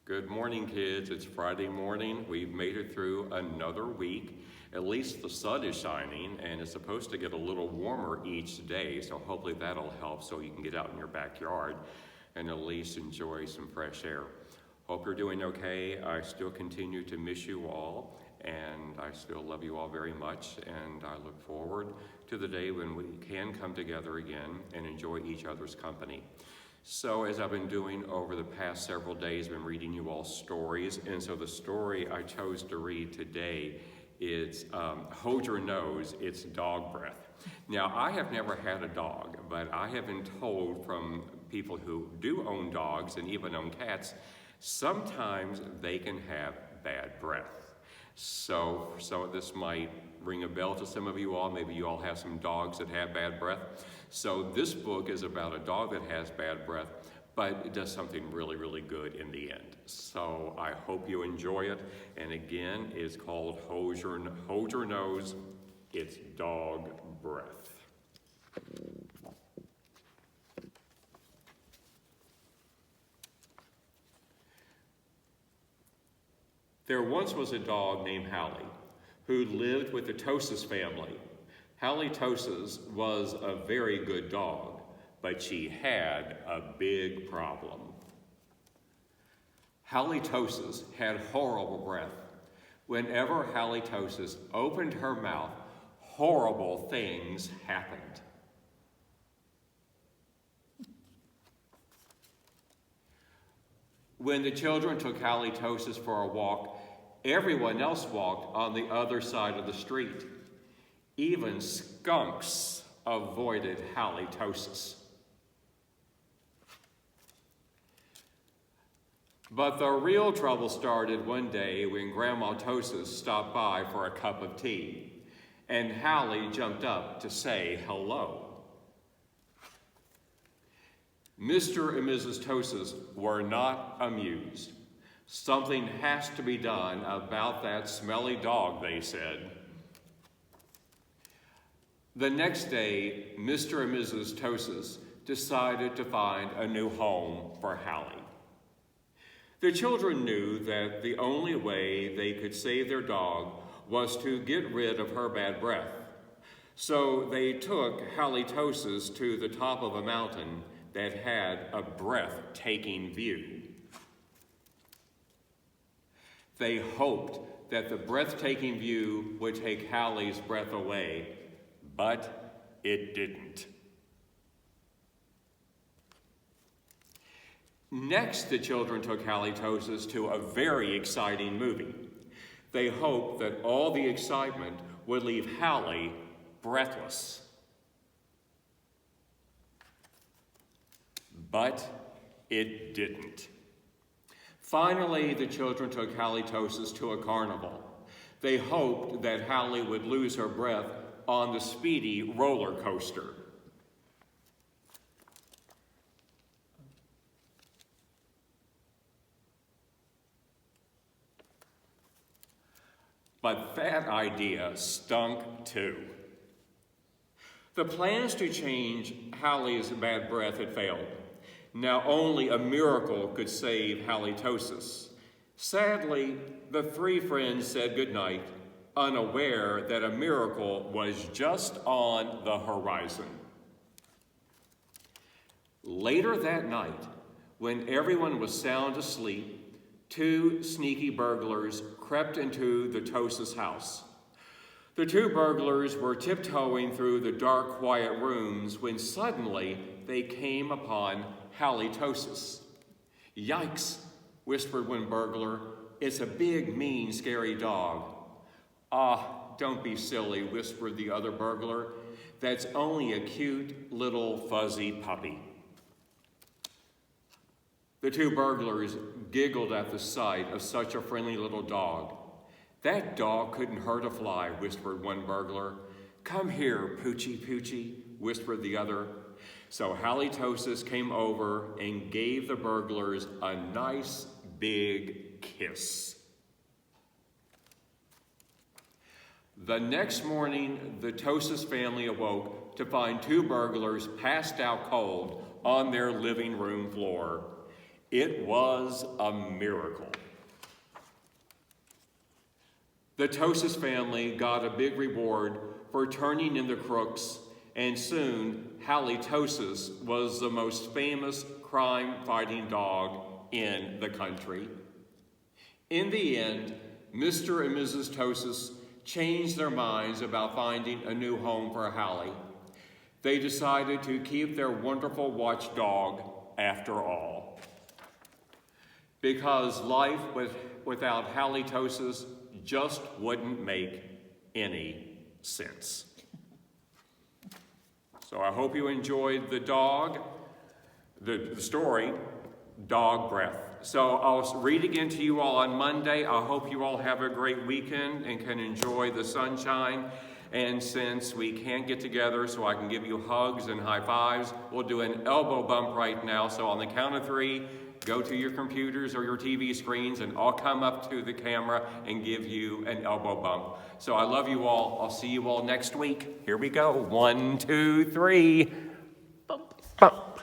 Good morning, kids. It's Friday morning. We've made it through another week. At least the sun is shining, and it's supposed to get a little warmer each day, so hopefully that'll help so you can get out in your backyard and at least enjoy some fresh air. Hope you're doing okay. I still continue to miss you all, and I still love you all very much, and I look forward to the day when we can come together again and enjoy each other's company. So as I've been doing over the past several days, I've been reading you all stories, and so the story I chose to read today is Hold Your Nose, It's Dog Breath. Now, I have never had a dog, but I have been told from people who do own dogs and even own cats, sometimes they can have bad breath. So this might ring a bell to some of you all. Maybe you all have some dogs that have bad breath. So this book is about a dog that has bad breath, but it does something really, really good in the end. So I hope you enjoy it. And again, it's called Hold Your Nose, It's Dog Breath. There once was a dog named Hallie who lived with the Tosis family. Hallie Tosis was a very good dog, but she had a big problem. Hallie Tosis had horrible breath. Whenever Hallie Tosis opened her mouth, horrible things happened. When the children took Hallie Tosis for a walk, everyone else walked on the other side of the street. Even skunks avoided Hallie Tosis. But the real trouble started one day when Grandma Tosis stopped by for a cup of tea, and Hallie jumped up to say hello. Mr. and Mrs. Tosis were not amused. Something has to be done about that smelly dog, they said. The next day, Mr. and Mrs. Tosis decided to find a new home for Hallie. The children knew that the only way they could save their dog was to get rid of her bad breath. So they took Hallie Tosis to the top of a mountain that had a breathtaking view. They hoped that the breathtaking view would take Hallie's breath away, but it didn't. Next, the children took Hallie Tosis to a very exciting movie. They hoped that all the excitement would leave Hallie breathless. But it didn't. Finally, the children took Hallie Tosis to a carnival. They hoped that Hallie would lose her breath on the speedy roller coaster. But that idea stunk too. The plans to change Hallie's bad breath had failed. Now only a miracle could save Hallie Tosis. Sadly, the three friends said goodnight, unaware that a miracle was just on the horizon. Later that night, when everyone was sound asleep, two sneaky burglars crept into the Tosis house. The two burglars were tiptoeing through the dark, quiet rooms when suddenly they came upon Hallie Tosis. Yikes, whispered one burglar. It's a big, mean, scary dog. Ah, don't be silly, whispered the other burglar. That's only a cute little fuzzy puppy. The two burglars giggled at the sight of such a friendly little dog. That dog couldn't hurt a fly, whispered one burglar. Come here, Poochie Poochie, whispered the other. So Hallie Tosis came over and gave the burglars a nice big kiss. The next morning, the Tosis family awoke to find two burglars passed out cold on their living room floor. It was a miracle. The Tosis family got a big reward for turning in the crooks, and soon Hallie Tosis was the most famous crime-fighting dog in the country. In the end, Mr. and Mrs. Tosis changed their minds about finding a new home for Hallie. They decided to keep their wonderful watchdog after all. Because life without Hallie Tosis just wouldn't make any sense. So I hope you enjoyed the story, Dog Breath. So I'll read again to you all on Monday. I hope you all have a great weekend and can enjoy the sunshine. And since we can't get together so I can give you hugs and high fives, we'll do an elbow bump right now. So on the count of 3, go to your computers or your TV screens and I'll come up to the camera and give you an elbow bump. So I love you all. I'll see you all next week. Here we go. 1, 2, 3. Bump. Bump.